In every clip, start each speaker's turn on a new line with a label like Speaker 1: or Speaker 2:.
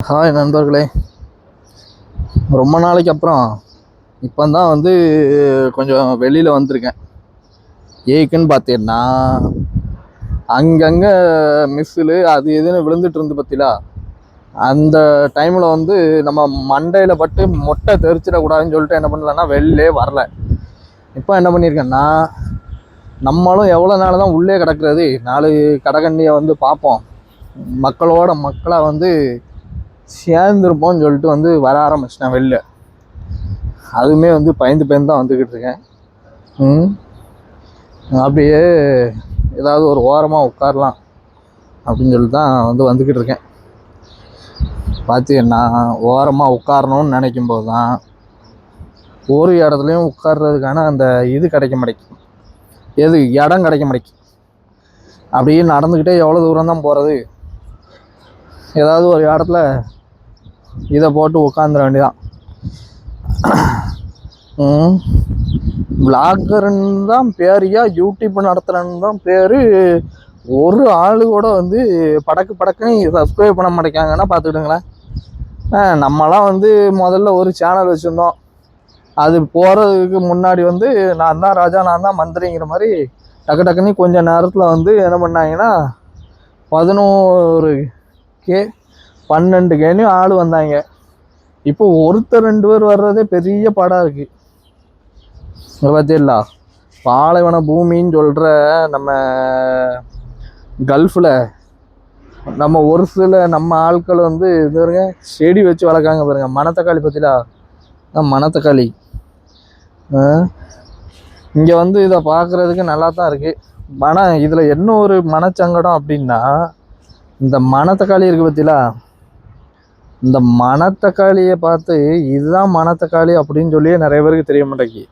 Speaker 1: Hi நண்பர்களே, ரொம்ப நாளைக்கு அப்புறம் இப்போ தான் வந்து கொஞ்சம் வெளியில் வந்திருக்கேன். ஏக்குன்னு பார்த்தீங்கன்னா அங்கங்கே மிஸ்ஸில் அது எதுன்னு விழுந்துட்டு இருந்து பற்றிலா அந்த டைமில் வந்து நம்ம மண்டையில் பட்டு மொட்டை தெரிச்சிடக்கூடாதுன்னு சொல்லிட்டு என்ன பண்ணலன்னா வெளிலே வரல. இப்போ என்ன பண்ணியிருக்கேன்னா, நம்மளும் எவ்வளோ நாள் தான் உள்ளே கிடக்கிறது, 4 கடகண்ணியை வந்து பார்ப்போம், மக்களோட மக்களாக வந்து சேர்ந்துருப்போம்னு சொல்லிட்டு வந்து வர ஆரம்பிச்சிட்டேன் வெளில. அதுவுமே வந்து பயந்து தான் வந்துக்கிட்டு இருக்கேன். அப்படியே ஏதாவது ஒரு ஓரமாக உட்காரலாம் அப்படின்னு சொல்லிட்டு தான் வந்துக்கிட்டு இருக்கேன். பார்த்தீங்கன்னா ஓரமாக உட்காரணும்னு நினைக்கும் போது தான் ஒரு இடத்துலையும் உட்கார்றதுக்கான அந்த இது கிடைக்க மாட்டேங்குது, இடம் கிடைக்க மாட்டேங்குது. அப்படியே நடந்துக்கிட்டே எவ்வளோ தூரம் தான் போகிறது, ஏதாவது ஒரு இடத்துல இதை போட்டு உட்காந்துட வேண்டியதான். விளாகர்ன்னு தான் பேரியா, யூடியூப் நடத்துகிறன்னு தான் பேர். ஒரு ஆள் கூட வந்து படக்குன்னு சப்ஸ்கிரைப் பண்ண மாட்டேங்காங்கன்னா பார்த்துக்கிட்டுங்களேன். நம்மலாம் வந்து முதல்ல ஒரு சேனல் வச்சுருந்தோம். அது போகிறதுக்கு முன்னாடி வந்து நான் தான் ராஜா, நான் தான் மந்திரிங்கிற மாதிரி டக்குன்னு கொஞ்சம் நேரத்தில் வந்து என்ன பண்ணாங்கன்னா 11K 12Kன்னு ஆள் வந்தாங்க. இப்போ ஒருத்தர் 2 பேர் வர்றதே பெரிய பாடாக இருக்குது. பார்த்தீங்களா, பாலைவன பூமின்னு சொல்கிற நம்ம கல்ஃபில் நம்ம ஒரு சில நம்ம ஆட்கள் வந்து இது பாருங்க செடி வச்சு வளர்க்காங்க பாருங்க. மணத்தக்காளி பற்றிலா, மணத்தக்காளி இங்கே வந்து இதை பார்க்குறதுக்கு நல்லா தான் இருக்குது. இதில் என்ன ஒரு மனச்சங்கடம் அப்படின்னா, இந்த மணத்தக்காளி இருக்குது பற்றிலா, இந்த மணத்தக்காளியை பார்த்து இதுதான் மணத்தக்காளி அப்படின்னு சொல்லியே நிறைய பேருக்கு தெரிய மாட்டேங்கி.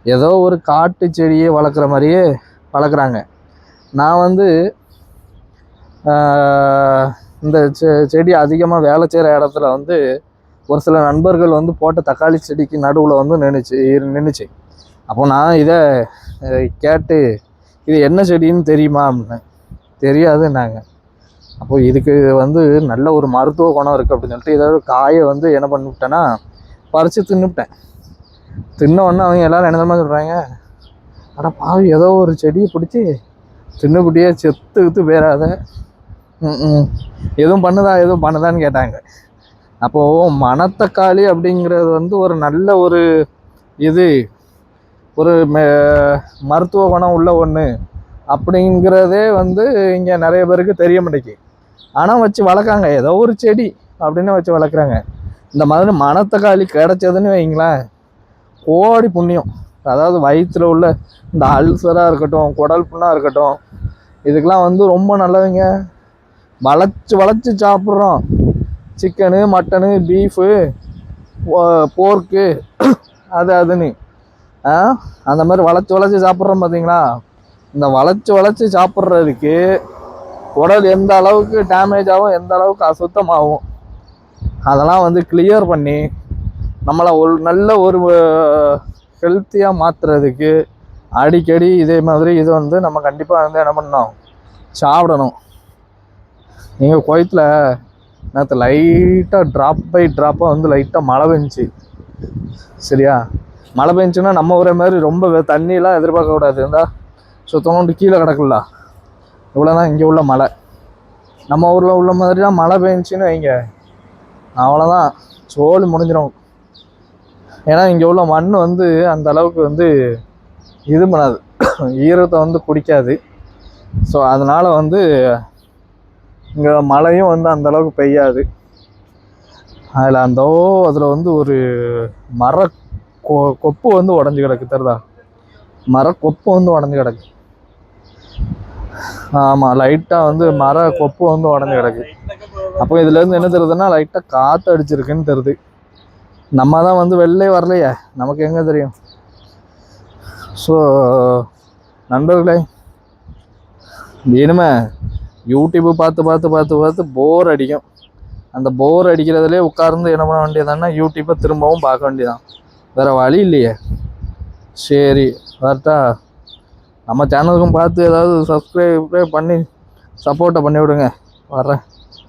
Speaker 1: ஏதோ ஒரு காட்டு செடியை வளர்க்குற மாதிரியே வளர்க்குறாங்க. நான் வந்து இந்த செடி அதிகமாக வேலை செய்கிற இடத்துல வந்து ஒரு சில நண்பர்கள் வந்து போட்ட தக்காளி செடிக்கு நடுவில் வந்து நின்றுச்சு. அப்போ நான் இதை கேட்டு, இது என்ன செடின்னு தெரியுமா அப்படின்னு. தெரியாதுன்னாங்க. அப்போது இதுக்கு வந்து நல்ல ஒரு மருத்துவ குணம் இருக்குது அப்படின்னு சொல்லிட்டு ஏதாவது காயை வந்து என்ன பண்ணிவிட்டேன்னா பறித்து தின்னுவிட்டேன். தின்னோடனே அவங்க எல்லோரும் என்ன மாதிரி சொல்கிறாங்க, ஆனால் பாவி ஏதோ ஒரு செடியை பிடிச்சி தின்னுக்குட்டியே செத்து பேராத எதுவும் பண்ணுதான்னு கேட்டாங்க. அப்போது மணத்தக்காளி அப்படிங்கிறது வந்து ஒரு நல்ல ஒரு இது, ஒரு மருத்துவ குணம் உள்ள ஒன்று அப்படிங்கிறதே வந்து இங்கே நிறைய பேருக்கு தெரிய மாட்டேங்குது. ஆனால் வச்சு வளர்க்காங்க, ஏதோ ஒரு செடி அப்படின்னு வச்சு வளர்க்குறாங்க. இந்த மாதிரி மணத்தக்காளி கிடச்சதுன்னு வைங்களேன், கோடி புண்ணியம். அதாவது வயிற்றில் உள்ள இந்த அல்சராக இருக்கட்டும், குடல் புண்ணாக இருக்கட்டும், இதுக்கெலாம் வந்து ரொம்ப நல்லதுங்க. வளைச்சி சாப்பிட்றோம், சிக்கனு, மட்டனு, பீஃபு, போர்க்கு, அதுன்னு அந்த மாதிரி வளைச்சி சாப்பிட்றோம் பார்த்தீங்களா. இந்த வளைச்சி சாப்பிட்றதுக்கு உடல் எந்த அளவுக்கு டேமேஜ் ஆகும், எந்த அளவுக்கு அசுத்தமாகும், அதெல்லாம் வந்து கிளியர் பண்ணி நம்மளை ஒரு நல்ல ஒரு ஹெல்த்தியாக மாற்றுறதுக்கு அடிக்கடி இதே மாதிரி இது வந்து நம்ம கண்டிப்பாக வந்து என்ன பண்ணணும், சாப்பிடணும். எங்கள் குவைத்தில் நேற்று லைட்டாக ட்ராப் பை ட்ராப்பாக வந்து லைட்டாக மழை பெஞ்சிச்சு. சரியா, மழை பெஞ்சுன்னா நம்ம ஒரே மாதிரி ரொம்ப தண்ணியெலாம் எதிர்பார்க்கக்கூடாது. இருந்தால் சுத்தம் கீழே கிடக்குல்ல, இவ்வளோதான் இங்கே உள்ள மழை. நம்ம ஊரில் உள்ள மாதிரி தான் மழை பெஞ்சின்னு வைங்க, அவ்வளோதான் சோழி முடிஞ்சிடும். ஏன்னா இங்கே உள்ள மண் வந்து அந்த அளவுக்கு வந்து இது பண்ணாது, ஈரத்தை வந்து பிடிக்காது. ஸோ அதனால் வந்து இங்கே மழையும் வந்து அந்தளவுக்கு பெய்யாது. அதில் வந்து ஒரு கொப்பு வந்து உடஞ்சி கிடக்கு, தெரியுதா, கொப்பு வந்து உடஞ்சி கிடக்கு. ஆமாம், லைட்டாக வந்து கொப்பு வந்து உடஞ்சி கிடக்கு. அப்போ இதுலேருந்து என்ன தெரியுதுன்னா லைட்டாக காற்று அடிச்சிருக்குன்னு தெரியுது. நம்ம தான் வந்து வெளிலே வரலையே, நமக்கு எங்கே தெரியும். ஸோ நண்பர்களே, இனிமே யூடியூப்பு பார்த்து போர் அடிக்கும். அந்த போர் அடிக்கிறதுலே உட்கார்ந்து என்ன பண்ண வேண்டியதான்னா யூடியூப்பை திரும்பவும் பார்க்க வேண்டியதான், வேறு வழி இல்லையே. சரி வரட்டா, நம்ம சேனலுக்கும் பார்த்து ஏதாவது சப்ஸ்கிரைப் பண்ணி சப்போர்ட்டை பண்ணி விடுங்க, வர்றேன்.